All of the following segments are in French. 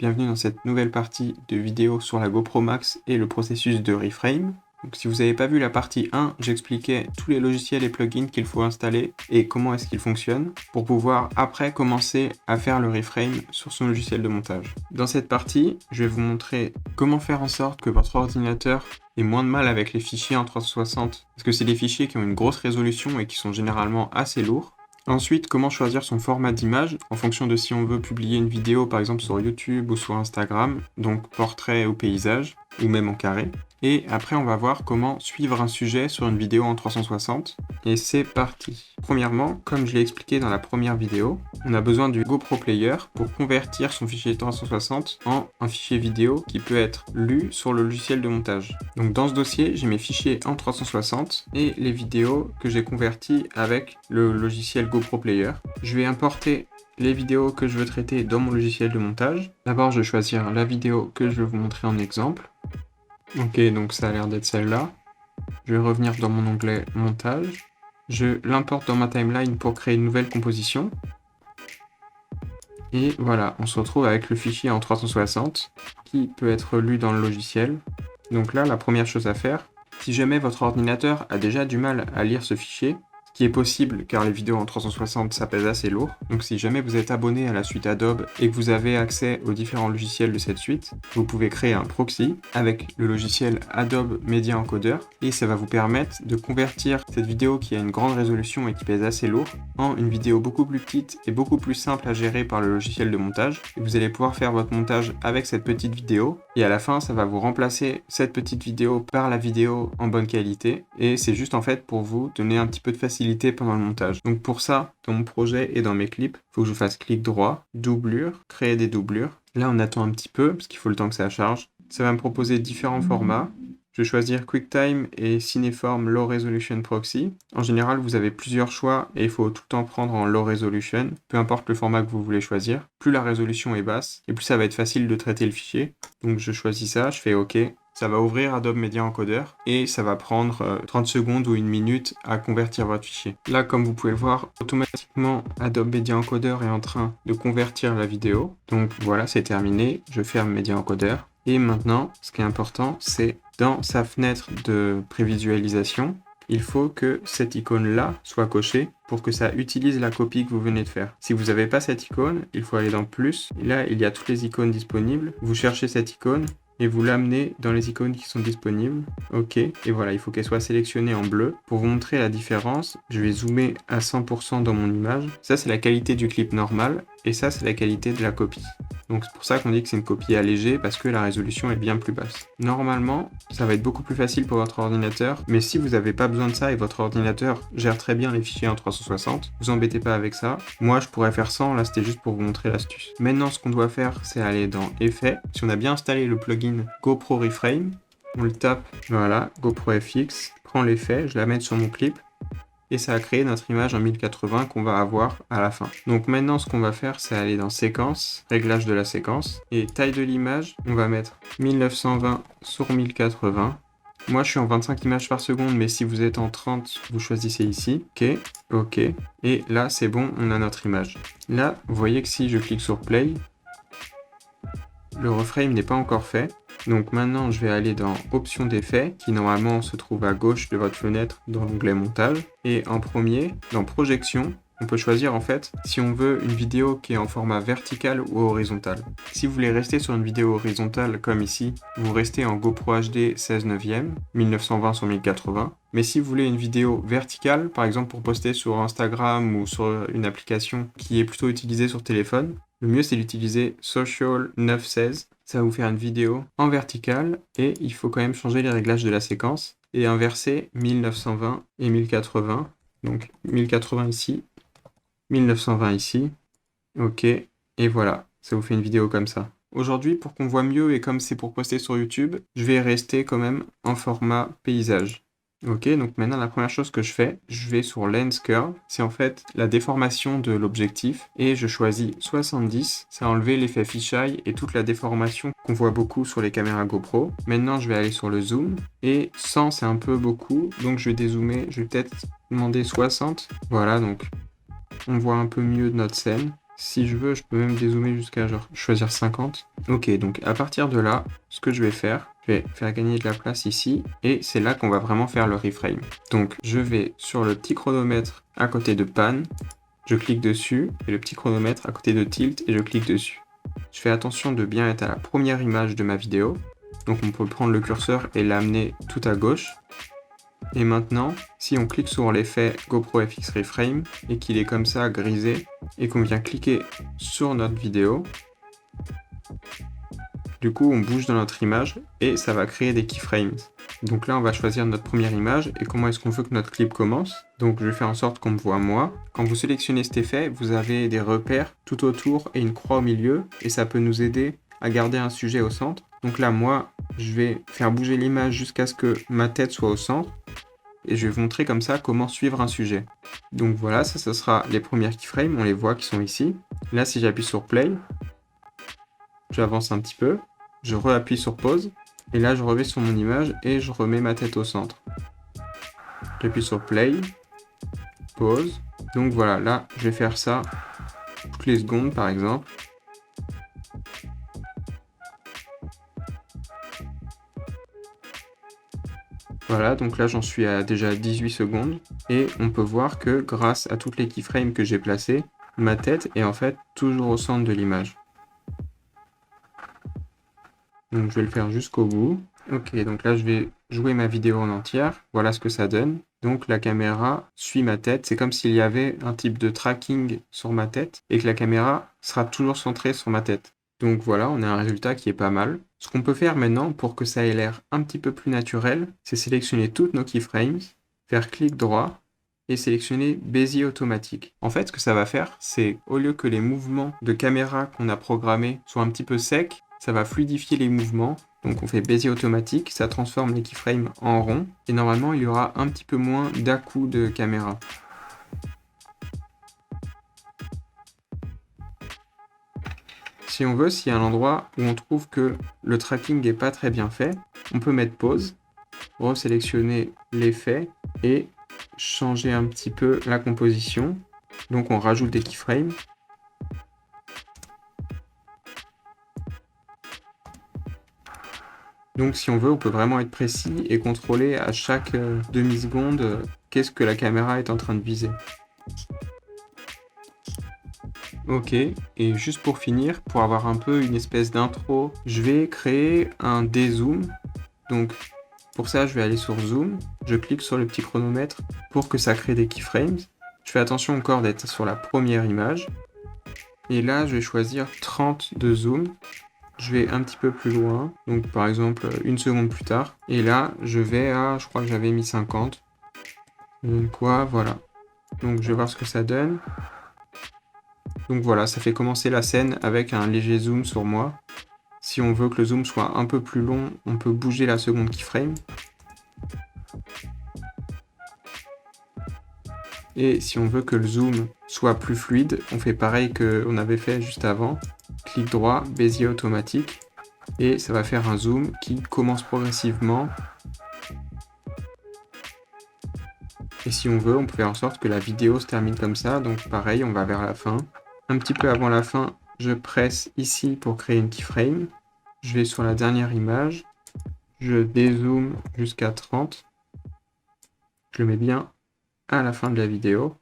Bienvenue dans cette nouvelle partie de vidéo sur la GoPro Max et le processus de reframe. Donc, si vous n'avez pas vu la partie 1, j'expliquais tous les logiciels et plugins qu'il faut installer et comment est-ce qu'ils fonctionnent pour pouvoir après commencer à faire le reframe sur son logiciel de montage. Dans cette partie, je vais vous montrer comment faire en sorte que votre ordinateur ait moins de mal avec les fichiers en 360 parce que c'est des fichiers qui ont une grosse résolution et qui sont généralement assez lourds. Ensuite, comment choisir son format d'image en fonction de si on veut publier une vidéo par exemple sur YouTube ou sur Instagram, donc portrait ou paysage, ou même en carré. Et après, on va voir comment suivre un sujet sur une vidéo en 360. Et c'est parti. Premièrement, comme je l'ai expliqué dans la première vidéo, on a besoin du GoPro Player pour convertir son fichier 360 en un fichier vidéo qui peut être lu sur le logiciel de montage. Donc dans ce dossier, j'ai mes fichiers en 360 et les vidéos que j'ai converties avec le logiciel GoPro Player. Je vais importer les vidéos que je veux traiter dans mon logiciel de montage. D'abord, je vais choisir la vidéo que je vais vous montrer en exemple. Ok, donc ça a l'air d'être celle-là. Je vais revenir dans mon onglet montage. Je l'importe dans ma timeline pour créer une nouvelle composition. Et voilà, on se retrouve avec le fichier en 360 qui peut être lu dans le logiciel. Donc là, la première chose à faire, si jamais votre ordinateur a déjà du mal à lire ce fichier, ce qui est possible car les vidéos en 360 ça pèse assez lourd, donc si jamais vous êtes abonné à la suite Adobe et que vous avez accès aux différents logiciels de cette suite, vous pouvez créer un proxy avec le logiciel Adobe Media Encoder et ça va vous permettre de convertir cette vidéo qui a une grande résolution et qui pèse assez lourd en une vidéo beaucoup plus petite et beaucoup plus simple à gérer par le logiciel de montage. Et vous allez pouvoir faire votre montage avec cette petite vidéo et à la fin ça va vous remplacer cette petite vidéo par la vidéo en bonne qualité et c'est juste en fait pour vous donner un petit peu de facilité pendant le montage. Donc pour ça, dans mon projet et dans mes clips, il faut que je fasse clic droit, doublure, créer des doublures. Là on attend un petit peu parce qu'il faut le temps que ça charge. Ça va me proposer différents formats. Je vais choisir QuickTime et Cineform Low Resolution Proxy. En général, vous avez plusieurs choix et il faut tout le temps prendre en Low Resolution, peu importe le format que vous voulez choisir. Plus la résolution est basse et plus ça va être facile de traiter le fichier. Donc je choisis ça, je fais OK. Ça va ouvrir Adobe Media Encoder et ça va prendre 30 secondes ou une minute à convertir votre fichier. Là, comme vous pouvez le voir, automatiquement Adobe Media Encoder est en train de convertir la vidéo. Donc voilà, c'est terminé. Je ferme Media Encoder. Et maintenant, ce qui est important, c'est dans sa fenêtre de prévisualisation, il faut que cette icône-là soit cochée pour que ça utilise la copie que vous venez de faire. Si vous n'avez pas cette icône, il faut aller dans Plus. Et là, il y a toutes les icônes disponibles. Vous cherchez cette icône et vous l'amenez dans les icônes qui sont disponibles. OK. Et voilà, il faut qu'elle soit sélectionnée en bleu. Pour vous montrer la différence, je vais zoomer à 100% dans mon image. Ça, c'est la qualité du clip normal. Et ça, c'est la qualité de la copie. Donc c'est pour ça qu'on dit que c'est une copie allégée parce que la résolution est bien plus basse. Normalement, ça va être beaucoup plus facile pour votre ordinateur, mais si vous n'avez pas besoin de ça et votre ordinateur gère très bien les fichiers en 360, vous embêtez pas avec ça. Moi, je pourrais faire sans, là c'était juste pour vous montrer l'astuce. Maintenant, ce qu'on doit faire, c'est aller dans Effets. Si on a bien installé le plugin GoPro Reframe, on le tape, voilà, GoPro FX, je prends l'effet, je la mets sur mon clip, et ça a créé notre image en 1080 qu'on va avoir à la fin. Donc maintenant, ce qu'on va faire, c'est aller dans Séquence, Réglage de la séquence, et taille de l'image, on va mettre 1920 sur 1080. Moi, je suis en 25 images par seconde, mais si vous êtes en 30, vous choisissez ici. OK, OK. Et là, c'est bon, on a notre image. Là, vous voyez que si je clique sur Play, le reframe n'est pas encore fait. Donc maintenant, je vais aller dans Options d'effets, qui normalement se trouve à gauche de votre fenêtre dans l'onglet Montage. Et en premier, dans Projection, on peut choisir en fait si on veut une vidéo qui est en format vertical ou horizontal. Si vous voulez rester sur une vidéo horizontale comme ici, vous restez en GoPro HD 16:9, 1920 sur 1080. Mais si vous voulez une vidéo verticale, par exemple pour poster sur Instagram ou sur une application qui est plutôt utilisée sur téléphone, le mieux c'est d'utiliser Social 916. Ça va vous faire une vidéo en verticale et il faut quand même changer les réglages de la séquence et inverser 1920 et 1080. Donc 1080 ici, 1920 ici. OK. Et voilà, ça vous fait une vidéo comme ça. Aujourd'hui, pour qu'on voit mieux et comme c'est pour poster sur YouTube, je vais rester quand même en format paysage. Ok, donc maintenant la première chose que je fais, je vais sur Lens Curve, c'est en fait la déformation de l'objectif et je choisis 70, ça a enlevé l'effet fisheye et toute la déformation qu'on voit beaucoup sur les caméras GoPro. Maintenant je vais aller sur le zoom et 100 c'est un peu beaucoup, donc je vais dézoomer, je vais peut-être demander 60. Voilà, donc on voit un peu mieux notre scène. Si je veux, je peux même dézoomer jusqu'à genre choisir 50. Ok, donc à partir de là, ce que je vais faire gagner de la place ici, et c'est là qu'on va vraiment faire le reframe. Donc je vais sur le petit chronomètre à côté de pan, je clique dessus, et le petit chronomètre à côté de tilt, et je clique dessus. Je fais attention de bien être à la première image de ma vidéo. Donc on peut prendre le curseur et l'amener tout à gauche. Et maintenant, si on clique sur l'effet GoPro FX Reframe et qu'il est comme ça grisé et qu'on vient cliquer sur notre vidéo, du coup on bouge dans notre image et ça va créer des keyframes. Donc là on va choisir notre première image et comment est-ce qu'on veut que notre clip commence. Donc je vais faire en sorte qu'on me voit moi. Quand vous sélectionnez cet effet, vous avez des repères tout autour et une croix au milieu et ça peut nous aider à garder un sujet au centre. Donc là moi je vais faire bouger l'image jusqu'à ce que ma tête soit au centre. Et je vais vous montrer comme ça comment suivre un sujet. Donc voilà, ça sera les premières keyframes, on les voit qui sont ici. Là, si j'appuie sur play, j'avance un petit peu, je re-appuie sur pause, et là je reviens sur mon image et je remets ma tête au centre. J'appuie sur play, pause. Donc voilà, là je vais faire ça toutes les secondes par exemple. Voilà, donc là j'en suis à déjà 18 secondes et on peut voir que grâce à toutes les keyframes que j'ai placées, ma tête est en fait toujours au centre de l'image. Donc je vais le faire jusqu'au bout. Ok, donc là je vais jouer ma vidéo en entière. Voilà ce que ça donne. Donc la caméra suit ma tête. C'est comme s'il y avait un type de tracking sur ma tête et que la caméra sera toujours centrée sur ma tête. Donc voilà, on a un résultat qui est pas mal. Ce qu'on peut faire maintenant pour que ça ait l'air un petit peu plus naturel, c'est sélectionner toutes nos keyframes, faire clic droit et sélectionner Bézier automatique. En fait, ce que ça va faire, c'est au lieu que les mouvements de caméra qu'on a programmés soient un petit peu secs, ça va fluidifier les mouvements. Donc on fait Bézier automatique, ça transforme les keyframes en rond et normalement il y aura un petit peu moins d'à-coups de caméra. Si on veut, s'il y a un endroit où on trouve que le tracking n'est pas très bien fait, on peut mettre pause, resélectionner l'effet et changer un petit peu la composition. Donc on rajoute des keyframes. Donc si on veut, on peut vraiment être précis et contrôler à chaque demi-seconde qu'est-ce que la caméra est en train de viser. Ok, et juste pour finir, pour avoir un peu une espèce d'intro, je vais créer un dézoom. Donc pour ça, je vais aller sur Zoom, je clique sur le petit chronomètre pour que ça crée des keyframes. Je fais attention encore d'être sur la première image. Et là, je vais choisir 30 de zoom. Je vais un petit peu plus loin, donc par exemple une seconde plus tard. Et là, je vais à, je crois que j'avais mis 50. Donc quoi, voilà. Donc je vais voir ce que ça donne. Donc voilà, ça fait commencer la scène avec un léger zoom sur moi. Si on veut que le zoom soit un peu plus long, on peut bouger la seconde keyframe. Et si on veut que le zoom soit plus fluide, on fait pareil qu'on avait fait juste avant. Clic droit, Bézier automatique. Et ça va faire un zoom qui commence progressivement. Et si on veut, on peut faire en sorte que la vidéo se termine comme ça. Donc pareil, on va vers la fin. Un petit peu avant la fin, je presse ici pour créer une keyframe. Je vais sur la dernière image. Je dézoome jusqu'à 30. Je le mets bien à la fin de la vidéo.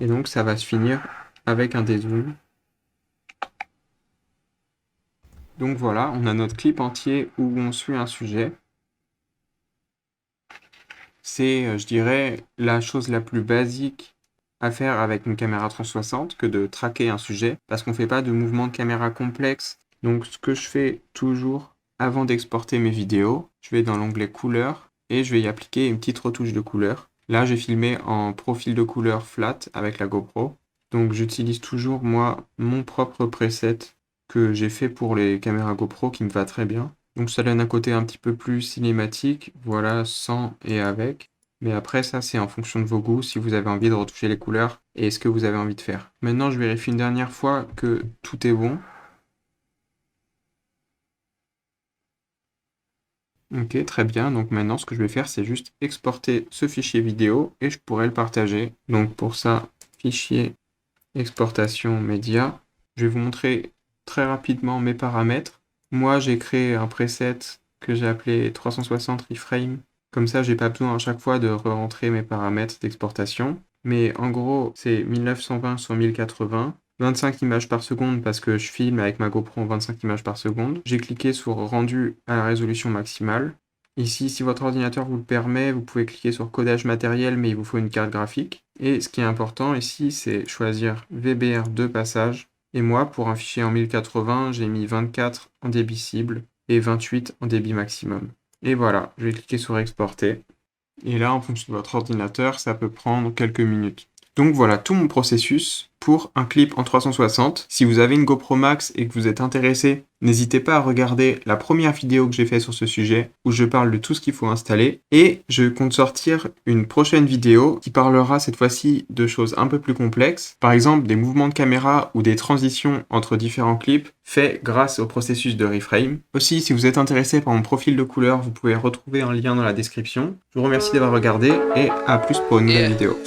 Et donc ça va se finir avec un dézoom. Donc voilà, on a notre clip entier où on suit un sujet. C'est, je dirais, la chose la plus basique à faire avec une caméra 360 que de traquer un sujet, parce qu'on ne fait pas de mouvement de caméra complexe. Donc ce que je fais toujours avant d'exporter mes vidéos, je vais dans l'onglet couleur et je vais y appliquer une petite retouche de couleur. Là, j'ai filmé en profil de couleur flat avec la GoPro. Donc j'utilise toujours moi mon propre preset que j'ai fait pour les caméras GoPro qui me va très bien. Donc ça donne un côté un petit peu plus cinématique, voilà, sans et avec. Mais après ça c'est en fonction de vos goûts, si vous avez envie de retoucher les couleurs et ce que vous avez envie de faire. Maintenant je vérifie une dernière fois que tout est bon. Ok, très bien. Donc maintenant ce que je vais faire c'est juste exporter ce fichier vidéo et je pourrai le partager. Donc pour ça, fichier, exportation média. Je vais vous montrer très rapidement mes paramètres. Moi, j'ai créé un preset que j'ai appelé 360 reframe. Comme ça, j'ai pas besoin à chaque fois de re-rentrer mes paramètres d'exportation. Mais en gros, c'est 1920 sur 1080, 25 images par seconde parce que je filme avec ma GoPro en 25 images par seconde. J'ai cliqué sur rendu à la résolution maximale. Ici, si votre ordinateur vous le permet, vous pouvez cliquer sur codage matériel, mais il vous faut une carte graphique. Et ce qui est important ici, c'est choisir VBR 2 passages. Et moi, pour un fichier en 1080, j'ai mis 24 en débit cible et 28 en débit maximum. Et voilà, je vais cliquer sur exporter. Et là, en fonction de votre ordinateur, ça peut prendre quelques minutes. Donc voilà tout mon processus pour un clip en 360. Si vous avez une GoPro Max et que vous êtes intéressé, n'hésitez pas à regarder la première vidéo que j'ai faite sur ce sujet où je parle de tout ce qu'il faut installer. Et je compte sortir une prochaine vidéo qui parlera cette fois-ci de choses un peu plus complexes. Par exemple, des mouvements de caméra ou des transitions entre différents clips faits grâce au processus de reframe. Aussi, si vous êtes intéressé par mon profil de couleur, vous pouvez retrouver un lien dans la description. Je vous remercie d'avoir regardé et à plus pour une nouvelle vidéo.